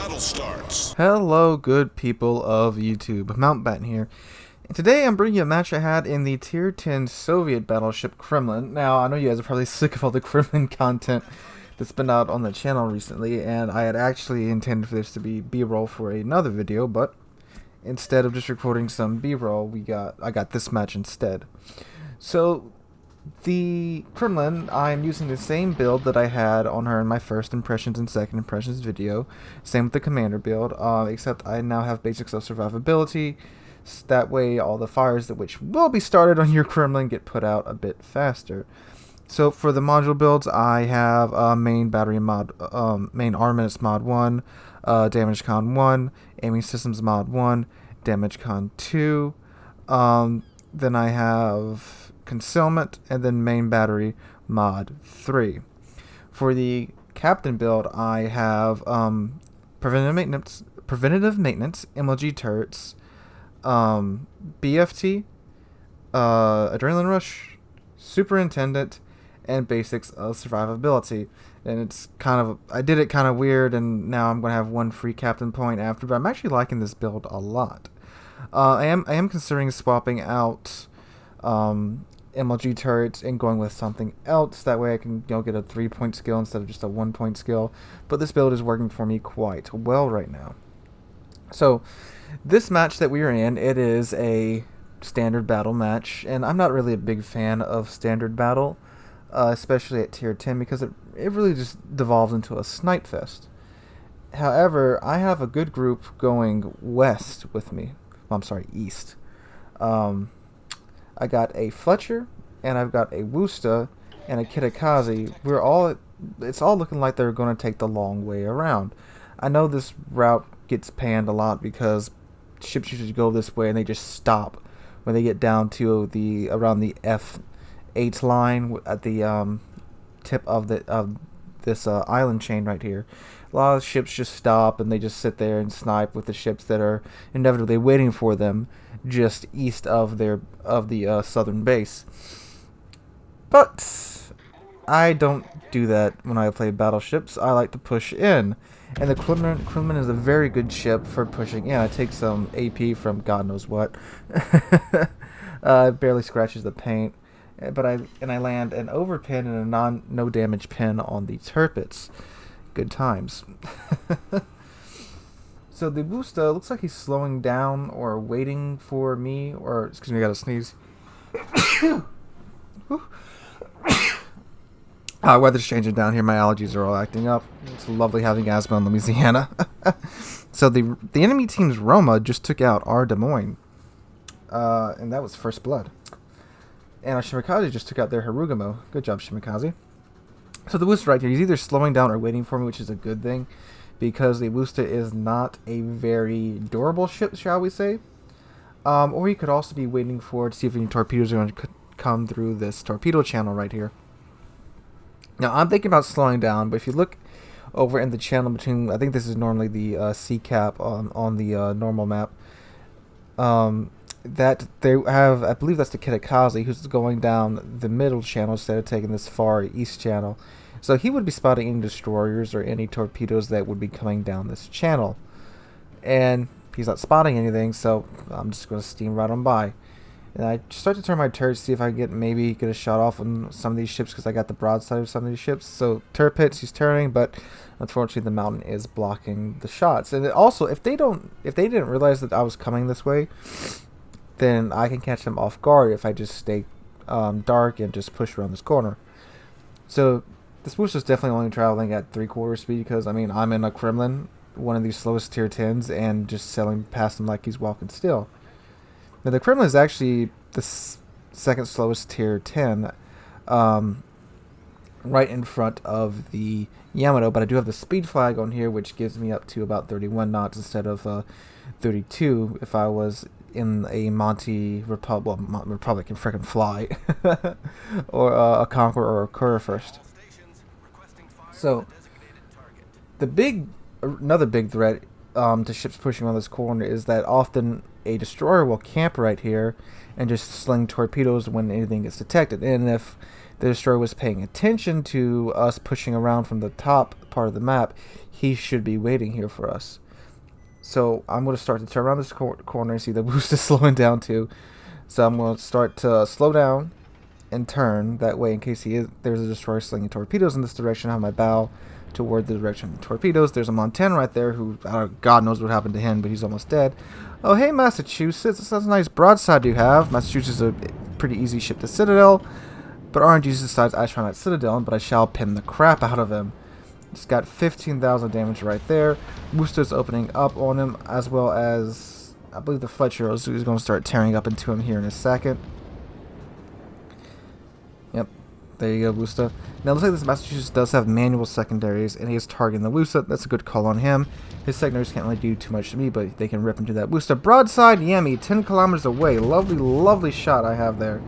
battle starts. Hello, good people of YouTube. Mountbatten here. And today I'm bringing you a match I had in the Tier 10 Soviet battleship Kremlin. Now, I know you guys are probably sick of all the Kremlin content that's been out on the channel recently, and I had actually intended for this to be B-roll for another video, but instead of just recording some B-roll, I got this match instead. So, the Kremlin, I'm using the same build that I had on her in my first impressions and second impressions video. Same with the commander build, except I now have basics of survivability. So that way all the fires that which will be started on your Kremlin get put out a bit faster. So for the module builds, I have main battery mod, main armaments mod 1, damage con 1, aiming systems mod 1, damage con 2. Then I have concealment, and then main battery mod 3. For the captain build, I have preventative maintenance, MLG turrets, BFT, adrenaline rush, superintendent, and basics of survivability. And it's kind of, I did it kind of weird, and now I'm going to have one free captain point after, but I'm actually liking this build a lot. I am considering swapping out MLG turrets and going with something else. That way I can get a 3-point skill instead of just a 1-point skill. But this build is working for me quite well right now. So this match that we are in, it is a standard battle match, and I'm not really a big fan of standard battle, especially at tier 10, because it really just devolves into a snipe fest. However, I have a good group going west with me. Well, I'm sorry, east. I got a Fletcher, and I've got a Wusta, and a Kitakazi. It's all looking like they're going to take the long way around. I know this route gets panned a lot because ships usually go this way and they just stop when they get down to around the F8 line at the tip of this island chain right here. A lot of ships just stop and they just sit there and snipe with the ships that are inevitably waiting for them just east of the southern base. But I don't do that when I play battleships. I like to push in, and the Kremlin is a very good ship for pushing in. I take some AP from God knows what. It barely scratches the paint, but I land an overpin and a no damage pin on the turrets. Good times. So the Busta looks like he's slowing down or waiting for me, or excuse me, I gotta sneeze. Weather's changing down here. My allergies are all acting up. It's lovely having asthma in Louisiana. So the enemy team's Roma just took out our Des Moines, and that was first blood. And our Shimikaze just took out their Harugamo. Good job, Shimikaze. So the Wusta right here, he's either slowing down or waiting for me, which is a good thing, because the Wusta is not a very durable ship, shall we say. Or he could also be waiting to see if any torpedoes are going to come through this torpedo channel right here. Now, I'm thinking about slowing down, but if you look over in the channel between, I think this is normally the C cap on the normal map, that they have, I believe that's the Kitakazi, who's going down the middle channel instead of taking this far east channel. So he would be spotting any destroyers or any torpedoes that would be coming down this channel. And he's not spotting anything, so I'm just going to steam right on by. And I start to turn my turrets to see if I can maybe get a shot off on some of these ships, because I got the broadside of some of these ships. So turret pits, he's turning, but unfortunately the mountain is blocking the shots. And also, if they didn't realize that I was coming this way, then I can catch them off guard if I just stay dark and just push around this corner. So this boost is definitely only traveling at 3/4 speed, because I mean I'm in a Kremlin, one of these slowest tier 10s, and just sailing past him like he's walking still. Now the Kremlin is actually the second slowest tier 10, right in front of the Yamato, but I do have the speed flag on here, which gives me up to about 31 knots instead of 32 if I was in a Monty Republic. Well, Republic can frickin' fly, or a Conqueror or a Courier first. So another big threat to ships pushing on this corner is that often a destroyer will camp right here and just sling torpedoes when anything gets detected. And if the destroyer was paying attention to us pushing around from the top part of the map, he should be waiting here for us. So I'm going to start to turn around this corner and see the boost is slowing down too. So I'm going to start to slow down and turn that way in case there's a destroyer slinging torpedoes in this direction. I have my bow toward the direction of the torpedoes. There's a Montana right there who, God knows what happened to him, but he's almost dead. Oh, hey, Massachusetts. That's a nice broadside you have. Massachusetts is a pretty easy ship to Citadel, but RNG decides I shall not Citadel, but I shall pin the crap out of him. It's got 15,000 damage right there. Booster's opening up on him, as well as, I believe the Fletcher is going to start tearing up into him here in a second. Yep, there you go, Woosta. Now, it looks like this Massachusetts does have manual secondaries, and he is targeting the Woosta. That's a good call on him. His secondaries can't really do too much to me, but they can rip into that Woosta. Broadside Yami, 10 kilometers away. Lovely, lovely shot I have there.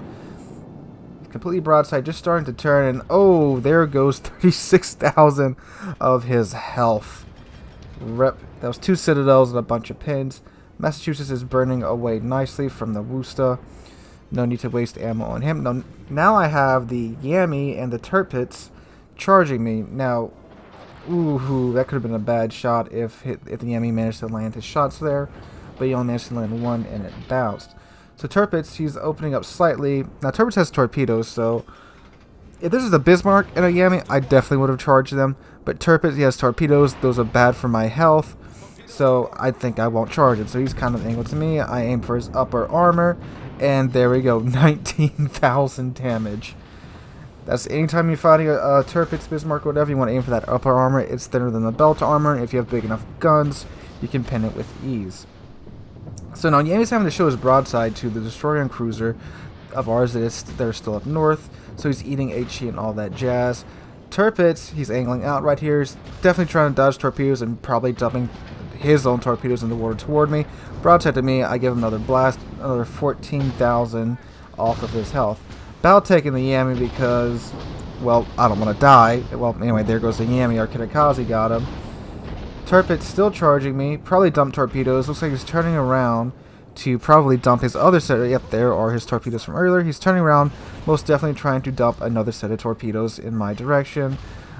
Completely broadside, just starting to turn, and oh, there goes 36,000 of his health. Rip. That was 2 Citadels and a bunch of pins. Massachusetts is burning away nicely from the Woosta. No need to waste ammo on him. Now I have the Yami and the Tirpitz charging me. Now, ooh, that could have been a bad shot if the Yami managed to land his shots there, but he only managed to land one and it bounced. So Tirpitz, he's opening up slightly. Now Tirpitz has torpedoes, so if this is a Bismarck and a Yami, I definitely would have charged them. But Tirpitz, he has torpedoes. Those are bad for my health, so I think I won't charge him. So he's kind of angled to me. I aim for his upper armor, and there we go, 19,000 damage. That's anytime you're fighting a Tirpitz, Bismarck, whatever, you want to aim for that upper armor. It's thinner than the belt armor. If you have big enough guns, you can pin it with ease. So now Yami's having to show his broadside to the destroyer and cruiser of ours that are still up north. So he's eating HE and all that jazz. Tirpitz, he's angling out right here. He's definitely trying to dodge torpedoes and probably dumping his own torpedoes in the water toward me. Broadside to me, I give him another blast, another 14,000 off of his health. Bow taking the Yami because, well, I don't want to die. Well, anyway, there goes the Yami. Our Kitakaze got him. Tirpitz still charging me. Probably dumped torpedoes. Looks like he's turning around to probably dump his other set. Yep, there are his torpedoes from earlier. He's turning around, most definitely trying to dump another set of torpedoes in my direction.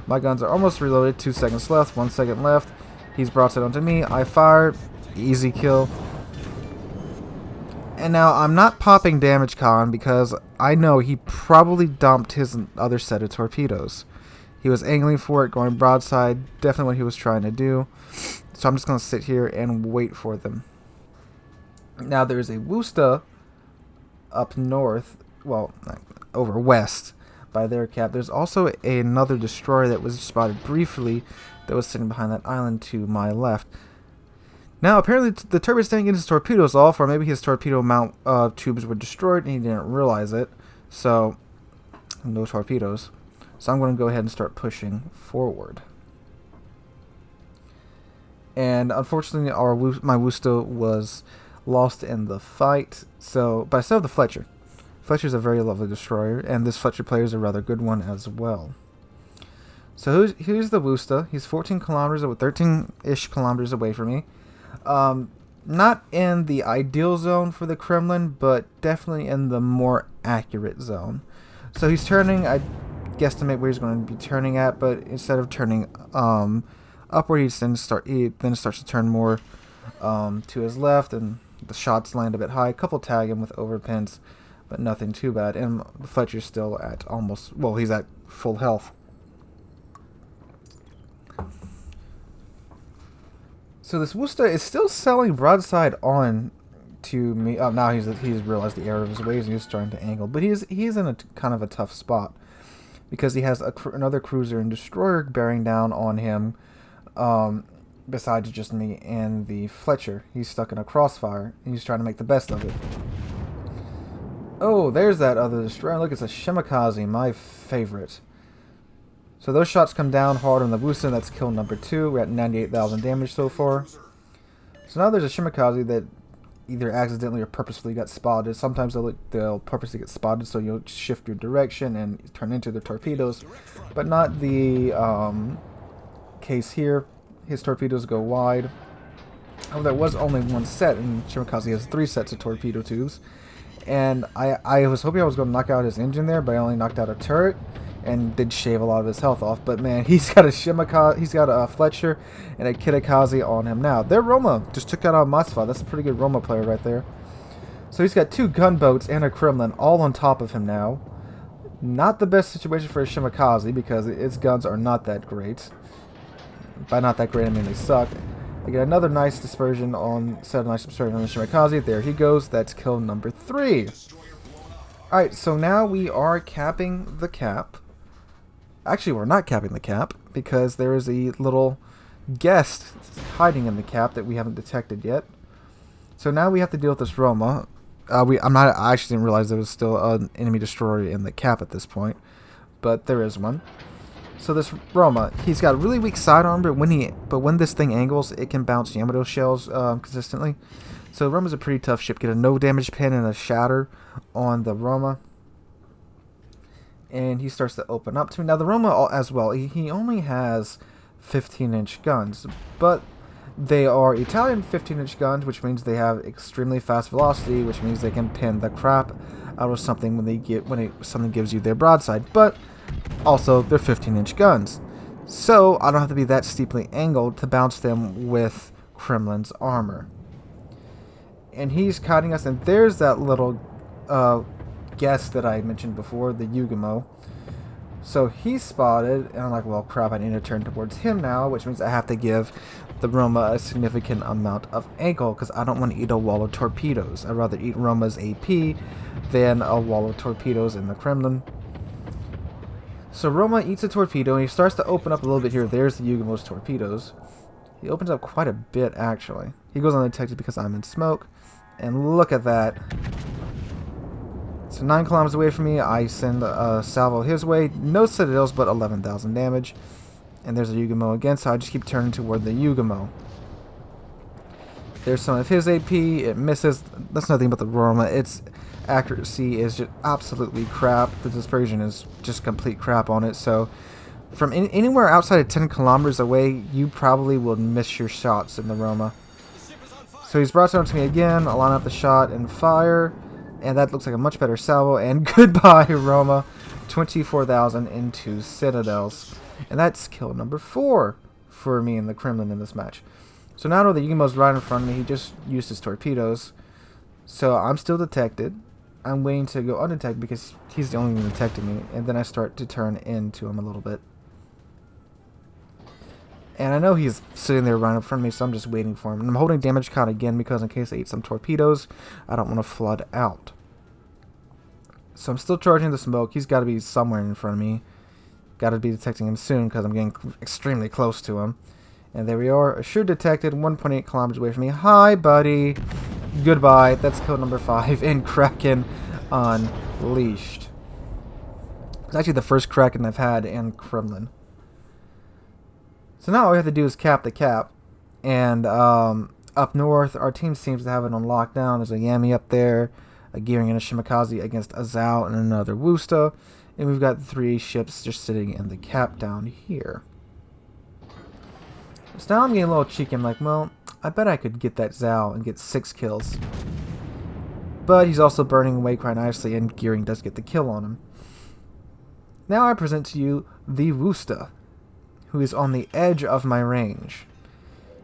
My guns are almost reloaded. 2 seconds left. 1 second left. He's broadside onto me. I fire. Easy kill. And now I'm not popping damage con because I know he probably dumped his other set of torpedoes. He was angling for it, going broadside, definitely what he was trying to do. So I'm just going to sit here and wait for them. Now there's a Woosta up north, well, over west by their cap. There's also another destroyer that was spotted briefly that was sitting behind that island to my left. Now apparently the Tirpitz didn't get his torpedoes off, or maybe his torpedo mount tubes were destroyed and he didn't realize it. So, no torpedoes. So I'm going to go ahead and start pushing forward. And unfortunately, my Woosta was lost in the fight. So, but I still have the Fletcher. Fletcher's a very lovely destroyer, and this Fletcher player is a rather good one as well. So here's the Woosta. He's 14 kilometers, 13-ish kilometers away from me. Not in the ideal zone for the Kremlin, but definitely in the more accurate zone. So he's turning. I guesstimate where he's going to be turning at, but instead of turning upward, he starts to turn more to his left, and the shots land a bit high. A couple tag him with overpins, but nothing too bad. And Fletcher's still at almost, well, he's at full health. So this Woosta is still selling broadside on to me. Oh, now he's realized the error of his ways and he's starting to angle, but he's in a kind of a tough spot, because he has another cruiser and destroyer bearing down on him, besides just me and the Fletcher. He's stuck in a crossfire, and he's trying to make the best of it. Oh, there's that other destroyer. Look, it's a Shimakaze, my favorite. So those shots come down hard on the Woosta. That's kill number 2. We're at 98,000 damage so far. So now there's a Shimakaze that either accidentally or purposefully got spotted. Sometimes they'll purposely get spotted, so you'll shift your direction and turn into the torpedoes. But not the case here. His torpedoes go wide. Oh, there was only one set, and Shimakaze has 3 sets of torpedo tubes. And I was hoping I was going to knock out his engine there, but I only knocked out a turret. and did shave a lot of his health off. But man, he's got a Fletcher and a Kitakaze on him now. Their Roma just took out a Masva. That's a pretty good Roma player right there. So he's got 2 gunboats and a Kremlin all on top of him now. Not the best situation for a Shimakaze because its guns are not that great. By not that great, I mean they suck. I get another nice dispersion on the Shimakaze. There he goes. That's kill number 3. Alright, so now we are capping the cap. Actually, we're not capping the cap because there is a little guest hiding in the cap that we haven't detected yet. So now we have to deal with this Roma. I actually didn't realize there was still an enemy destroyer in the cap at this point, but there is one. So this Roma, he's got really weak sidearm, but when this thing angles, it can bounce Yamato shells consistently. So Roma's a pretty tough ship. Get a no damage pin and a shatter on the Roma, and he starts to open up to me. Now the Roma as well, he only has 15-inch guns, but they are Italian 15-inch guns, which means they have extremely fast velocity, which means they can pin the crap out of something when something gives you their broadside. But also, they're 15-inch guns, so I don't have to be that steeply angled to bounce them with Kremlin's armor. And he's kiting us, and there's that little guest that I mentioned before, the Yugamo. So he's spotted, and I'm like, well, crap, I need to turn towards him now, which means I have to give the Roma a significant amount of angle, because I don't want to eat a wall of torpedoes. I'd rather eat Roma's AP than a wall of torpedoes in the Kremlin. So Roma eats a torpedo, and he starts to open up a little bit here. There's the Yugamo's torpedoes. He opens up quite a bit, actually. He goes undetected because I'm in smoke, and look at that. So 9 kilometers away from me, I send a salvo his way. No citadels, but 11,000 damage. And there's a Yugamo again, so I just keep turning toward the Yugamo. There's some of his AP. It misses. That's nothing but the Roma. Its accuracy is just absolutely crap. The dispersion is just complete crap on it. So from anywhere outside of 10 kilometers away, you probably will miss your shots in the Roma. So he's brought down to me again. I'll line up the shot and fire. And that looks like a much better salvo. And goodbye, Roma. 24,000 into citadels. And that's kill number 4 for me in the Kremlin in this match. So now the Yugamo's right in front of me. He just used his torpedoes. So I'm still detected. I'm waiting to go undetected because he's the only one detecting me. And then I start to turn into him a little bit. And I know he's sitting there right in front of me, so I'm just waiting for him. And I'm holding damage count again because in case I eat some torpedoes, I don't want to flood out. So I'm still charging the smoke. He's got to be somewhere in front of me. Got to be detecting him soon because I'm getting extremely close to him. And there we are. Assured detected, 1.8 kilometers away from me. Hi, buddy. Goodbye. That's code number 5 in Kraken Unleashed. It's actually the first Kraken I've had in Kremlin. So now all we have to do is cap the cap. And up north, our team seems to have it on lockdown. There's a Yami up there, a Gearing and a Shimakaze against a Zhao and another Wusta. And we've got 3 ships just sitting in the cap down here. So now I'm getting a little cheeky. I'm like, well, I bet I could get that Zhao and get 6 kills. But he's also burning away quite nicely, and Gearing does get the kill on him. Now I present to you the Wusta, who is on the edge of my range.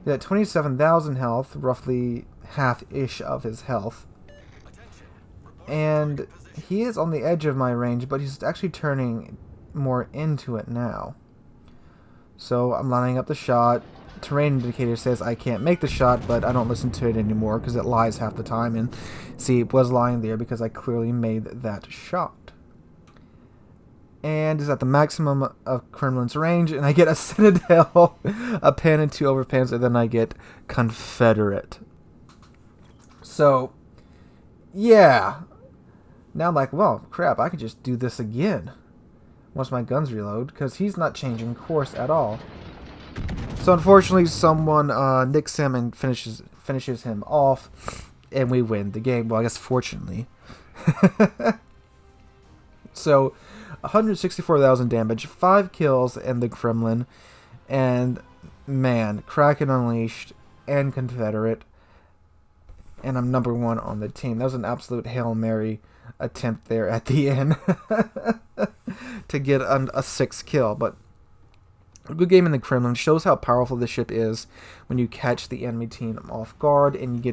He's at 27,000 health, roughly half-ish of his health. And he is on the edge of my range, but he's actually turning more into it now. So I'm lining up the shot. Terrain indicator says I can't make the shot, but I don't listen to it anymore because it lies half the time. And see, it was lying there because I clearly made that shot. And is at the maximum of Kremlin's range, and I get a Citadel, a pin, and 2 overpins, and then I get Confederate. So, yeah. Now I'm like, well, crap, I could just do this again once my guns reload, because he's not changing course at all. So unfortunately, someone nicks him and finishes him off, and we win the game. Well, I guess fortunately. So, 164,000 damage, 5 kills in the Kremlin, and man, Kraken Unleashed and Confederate, and I'm number 1 on the team. That was an absolute Hail Mary attempt there at the end. to get a 6th kill. But a good game in the Kremlin shows how powerful this ship is when you catch the enemy team off guard and you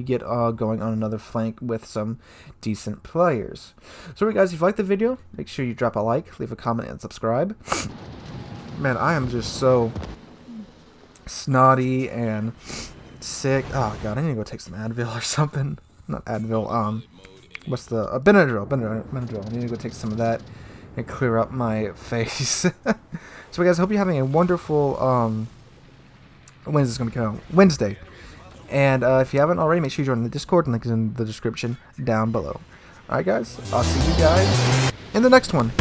get going on another flank with some decent players. So anyway, guys, if you like the video, make sure you drop a like, leave a comment, and subscribe. Man, I am just so snotty and sick. Oh god, I need to go take some Advil or something. Not Advil. What's the Benadryl? Benadryl. I need to go take some of that and clear up my face. So guys, I hope you're having a wonderful when is this gonna come out? Wednesday. And if you haven't already, make sure you join the Discord. Link is in the description down below. Alright guys, I'll see you guys in the next one.